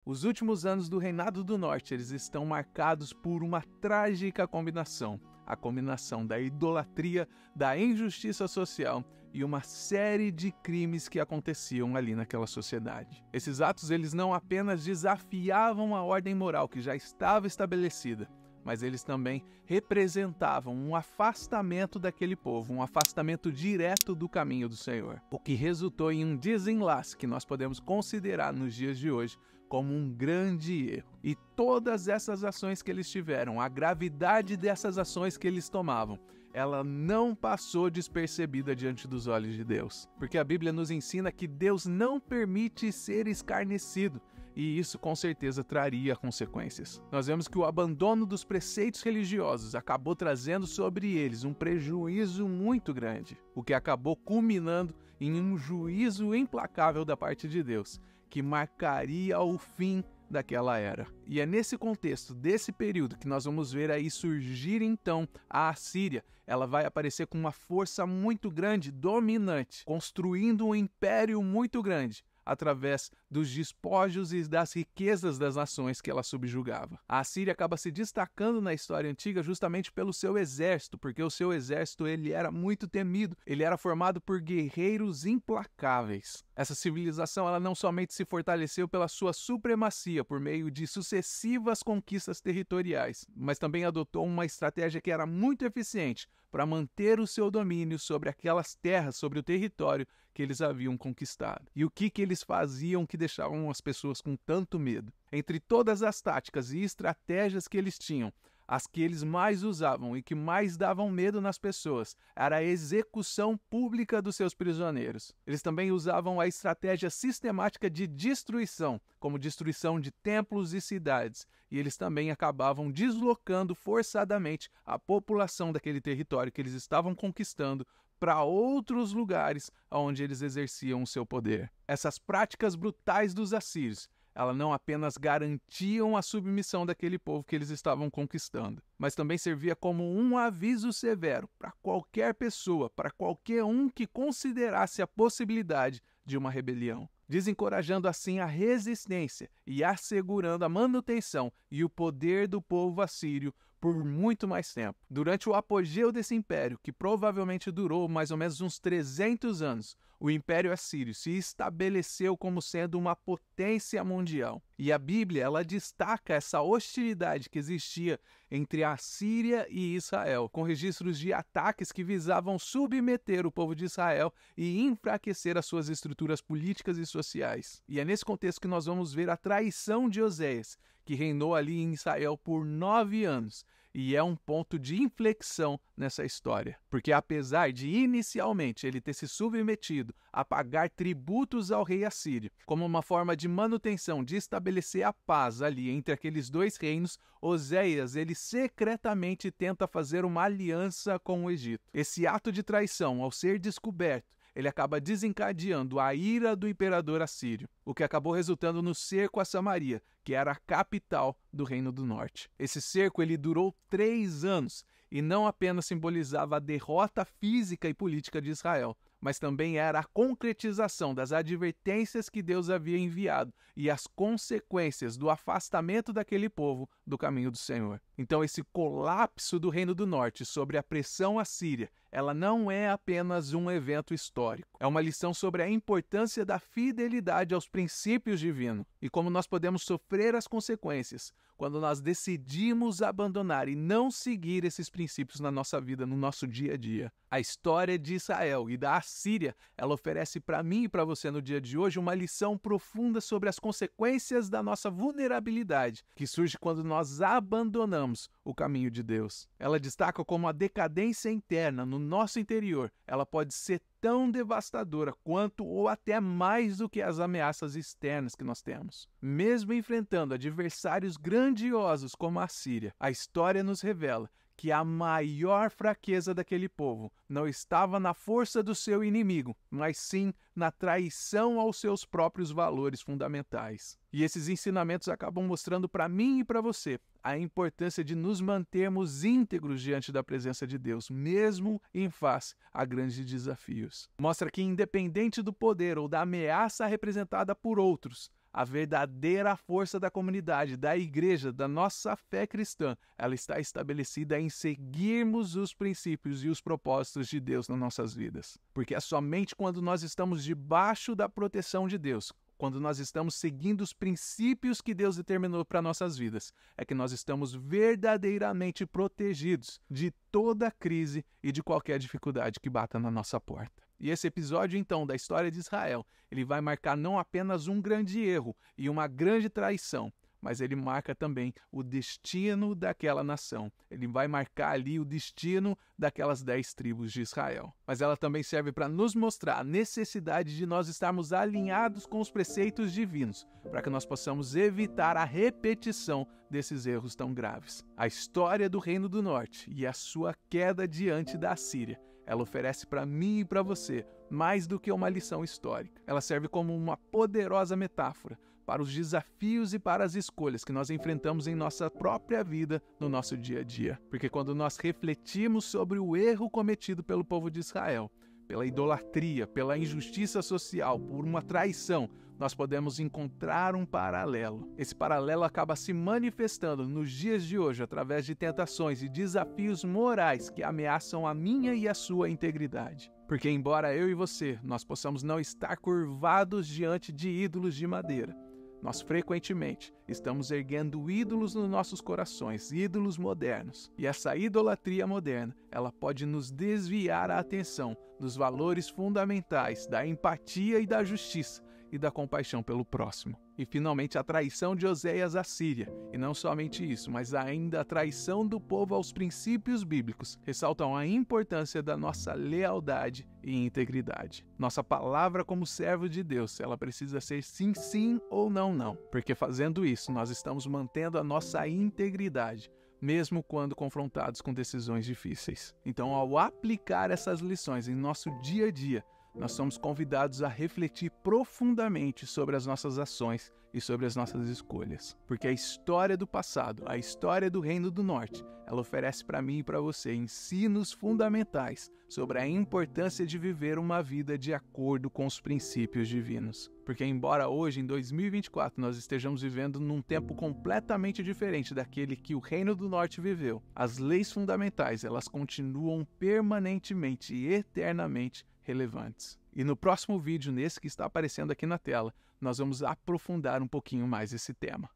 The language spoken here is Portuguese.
Os últimos anos do Reinado do Norte, eles estão marcados por uma trágica combinação. A combinação da idolatria, da injustiça social e uma série de crimes que aconteciam ali naquela sociedade. Esses atos, eles não apenas desafiavam a ordem moral que já estava estabelecida, mas eles também representavam um afastamento daquele povo, um afastamento direto do caminho do Senhor, o que resultou em um desenlace que nós podemos considerar nos dias de hoje como um grande erro. E todas essas ações que eles tiveram, a gravidade dessas ações que eles tomavam, ela não passou despercebida diante dos olhos de Deus. Porque a Bíblia nos ensina que Deus não permite ser escarnecido, e isso com certeza traria consequências. Nós vemos que o abandono dos preceitos religiosos acabou trazendo sobre eles um prejuízo muito grande, o que acabou culminando em um juízo implacável da parte de Deus, que marcaria o fim daquela era. E é nesse contexto, desse período, que nós vamos ver aí surgir então a Assíria. Ela vai aparecer com uma força muito grande, dominante, construindo um império muito grande, através dos despojos e das riquezas das nações que ela subjugava. A Assíria acaba se destacando na história antiga justamente pelo seu exército, porque o seu exército ele era muito temido, ele era formado por guerreiros implacáveis. Essa civilização ela não somente se fortaleceu pela sua supremacia por meio de sucessivas conquistas territoriais, mas também adotou uma estratégia que era muito eficiente para manter o seu domínio sobre aquelas terras, sobre o território que eles haviam conquistado. E o que eles faziam que deixavam as pessoas com tanto medo? Entre todas as táticas e estratégias que eles tinham, as que eles mais usavam e que mais davam medo nas pessoas era a execução pública dos seus prisioneiros. Eles também usavam a estratégia sistemática de destruição, como destruição de templos e cidades, e eles também acabavam deslocando forçadamente a população daquele território que eles estavam conquistando para outros lugares onde eles exerciam o seu poder. Essas práticas brutais dos assírios, elas não apenas garantiam a submissão daquele povo que eles estavam conquistando, mas também servia como um aviso severo para qualquer pessoa, para qualquer um que considerasse a possibilidade de uma rebelião, desencorajando assim a resistência e assegurando a manutenção e o poder do povo assírio por muito mais tempo. Durante o apogeu desse império, que provavelmente durou mais ou menos uns 300 anos, o Império Assírio se estabeleceu como sendo uma potência mundial. E a Bíblia, ela destaca essa hostilidade que existia entre a Síria e Israel, com registros de ataques que visavam submeter o povo de Israel e enfraquecer as suas estruturas políticas e sociais. E é nesse contexto que nós vamos ver a traição de Oséias, que reinou ali em Israel por 9 anos. E é um ponto de inflexão nessa história, porque apesar de inicialmente ele ter se submetido a pagar tributos ao rei assírio, como uma forma de manutenção, de estabelecer a paz ali entre aqueles dois reinos, Oséias ele secretamente tenta fazer uma aliança com o Egito. Esse ato de traição, ao ser descoberto, ele acaba desencadeando a ira do imperador assírio, o que acabou resultando no cerco a Samaria, que era a capital do Reino do Norte. Esse cerco ele durou 3 anos e não apenas simbolizava a derrota física e política de Israel, mas também era a concretização das advertências que Deus havia enviado e as consequências do afastamento daquele povo do caminho do Senhor. Então esse colapso do Reino do Norte sobre a pressão assíria, ela não é apenas um evento histórico. É uma lição sobre a importância da fidelidade aos princípios divinos e como nós podemos sofrer as consequências quando nós decidimos abandonar e não seguir esses princípios na nossa vida, no nosso dia a dia. A história de Israel e da Assíria, ela oferece para mim e para você no dia de hoje uma lição profunda sobre as consequências da nossa vulnerabilidade, que surge quando nós abandonamos o caminho de Deus. Ela destaca como a decadência interna no nosso interior, ela pode ser tão devastadora quanto ou até mais do que as ameaças externas que nós temos. Mesmo enfrentando adversários grandiosos como a Síria, a história nos revela que a maior fraqueza daquele povo não estava na força do seu inimigo, mas sim na traição aos seus próprios valores fundamentais. E esses ensinamentos acabam mostrando para mim e para você a importância de nos mantermos íntegros diante da presença de Deus, mesmo em face a grandes desafios. Mostra que, independente do poder ou da ameaça representada por outros, A verdadeira força da comunidade, da igreja, da nossa fé cristã, ela está estabelecida em seguirmos os princípios e os propósitos de Deus nas nossas vidas. Porque é somente quando nós estamos debaixo da proteção de Deus, quando nós estamos seguindo os princípios que Deus determinou para nossas vidas, é que nós estamos verdadeiramente protegidos de toda crise e de qualquer dificuldade que bata na nossa porta. E esse episódio, então, da história de Israel, ele vai marcar não apenas um grande erro e uma grande traição, mas ele marca também o destino daquela nação. Ele vai marcar ali o destino daquelas 10 tribos de Israel. Mas ela também serve para nos mostrar a necessidade de nós estarmos alinhados com os preceitos divinos, para que nós possamos evitar a repetição desses erros tão graves. A história do Reino do Norte e a sua queda diante da Assíria, ela oferece para mim e para você mais do que uma lição histórica. Ela serve como uma poderosa metáfora para os desafios e para as escolhas que nós enfrentamos em nossa própria vida, no nosso dia a dia. Porque quando nós refletimos sobre o erro cometido pelo povo de Israel, pela idolatria, pela injustiça social, por uma traição, nós podemos encontrar um paralelo. Esse paralelo acaba se manifestando nos dias de hoje através de tentações e desafios morais que ameaçam a minha e a sua integridade. Porque embora eu e você, nós possamos não estar curvados diante de ídolos de madeira, nós frequentemente estamos erguendo ídolos nos nossos corações, ídolos modernos. E essa idolatria moderna, ela pode nos desviar a atenção dos valores fundamentais da empatia e da justiça e da compaixão pelo próximo. E finalmente a traição de Oséias à Síria. E não somente isso, mas ainda a traição do povo aos princípios bíblicos ressaltam a importância da nossa lealdade e integridade. Nossa palavra como servo de Deus, ela precisa ser sim, sim ou não, não. Porque fazendo isso, nós estamos mantendo a nossa integridade, mesmo quando confrontados com decisões difíceis. Então, ao aplicar essas lições em nosso dia a dia, nós somos convidados a refletir profundamente sobre as nossas ações e sobre as nossas escolhas. Porque a história do passado, a história do Reino do Norte, ela oferece para mim e para você ensinos fundamentais sobre a importância de viver uma vida de acordo com os princípios divinos. Porque embora hoje, em 2024, nós estejamos vivendo num tempo completamente diferente daquele que o Reino do Norte viveu, as leis fundamentais, elas continuam permanentemente e eternamente relevantes. E no próximo vídeo, nesse que está aparecendo aqui na tela, nós vamos aprofundar um pouquinho mais esse tema.